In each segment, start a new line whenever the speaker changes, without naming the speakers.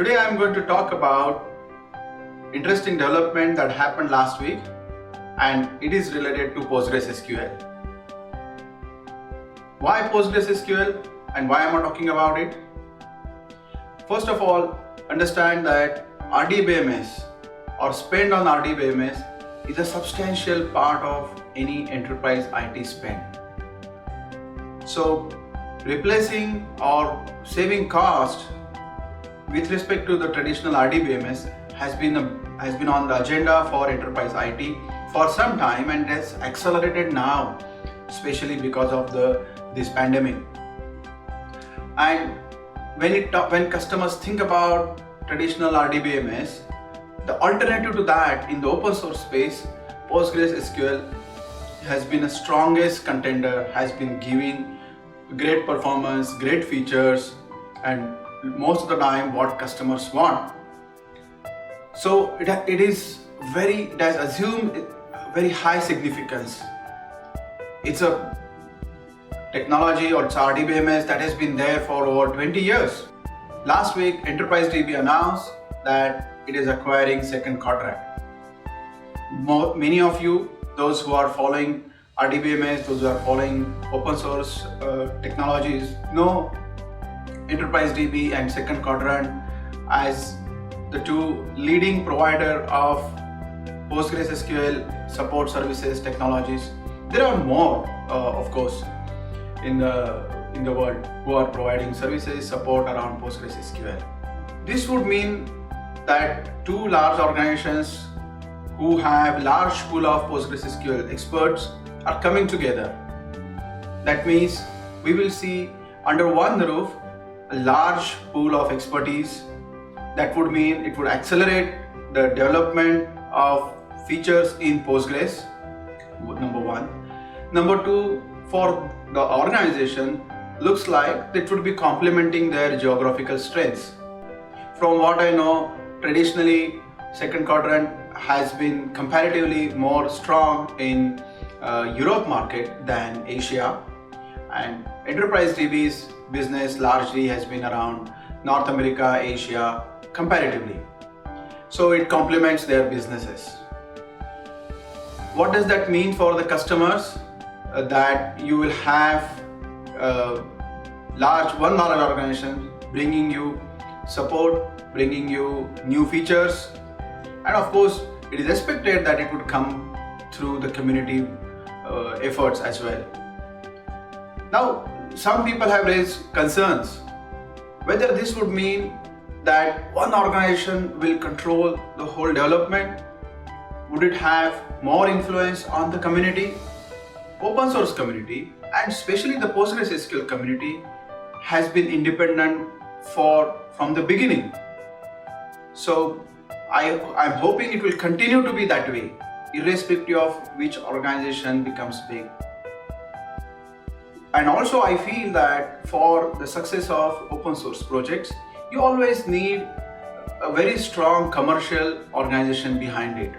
Today I am going to talk about interesting development that happened last week, and it is related to PostgreSQL. Why PostgreSQL and why am I talking about it? First of all, understand that RDBMS or spend on RDBMS is a substantial part of any enterprise IT spend. So replacing or saving cost with respect to the traditional RDBMS has been on the agenda for enterprise IT for some time, and has accelerated now, especially because of this pandemic. And when customers think about traditional RDBMS, the alternative to that in the open source space, PostgreSQL has been the strongest contender, has been giving great performance, great features, and most of the time what customers want. So it has assumed very high significance. It's a technology, or it's RDBMS that has been there for over 20 years. Last week, Enterprise DB announced that it is acquiring Second Quadrant. Many of you, those who are following RDBMS, those who are following open source technologies, know Enterprise DB and Second Quadrant as the two leading provider of PostgreSQL support services technologies. There are more, of course, in the world who are providing services support around PostgreSQL. This would mean that two large organizations who have large pool of PostgreSQL experts are coming together. That means we will see under one roof a large pool of expertise. That would mean it would accelerate the development of features in Postgres, number one. Number two, for the organization, looks like it would be complementing their geographical strengths. From what I know, traditionally Second Quadrant has been comparatively more strong in Europe market than Asia, and Enterprise DB's business largely has been around North America, Asia comparatively. So it complements their businesses. What does that mean for the customers? That you will have one large organization bringing you support, bringing you new features, and of course it is expected that it would come through the community efforts as well. Now, some people have raised concerns whether this would mean that one organization will control the whole development. Would it have more influence on the community? Open source community, and especially the PostgreSQL community, has been independent from the beginning. So I'm hoping it will continue to be that way, irrespective of which organization becomes big. And also I feel that for the success of open source projects, you always need a very strong commercial organization behind it.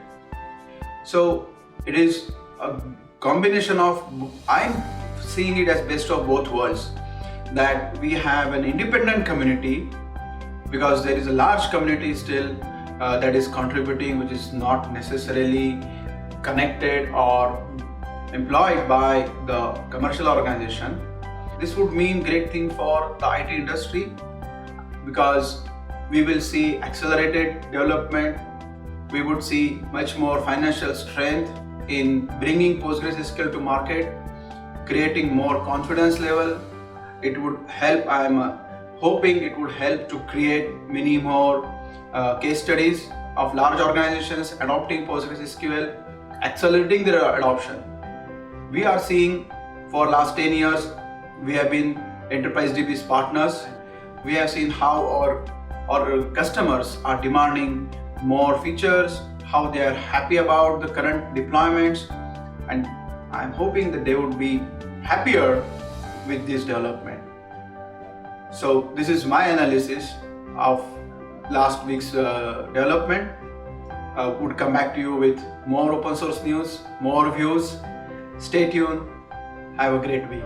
So it is a combination of, I'm seeing it as best of both worlds, that we have an independent community because there is a large community still that is contributing, which is not necessarily connected or employed by the commercial organization. This would mean great thing for the IT industry because we will see accelerated development. We would see much more financial strength in bringing PostgreSQL to market, creating more confidence level. It would help, I'm hoping it would help to create many more case studies of large organizations adopting PostgreSQL, accelerating their adoption. We are seeing for last 10 years, we have been Enterprise DB's partners. We have seen how our customers are demanding more features, how they are happy about the current deployments, and I'm hoping that they would be happier with this development. So this is my analysis of last week's development. Would come back to you with more open source news, more views. Stay tuned. Have a great week.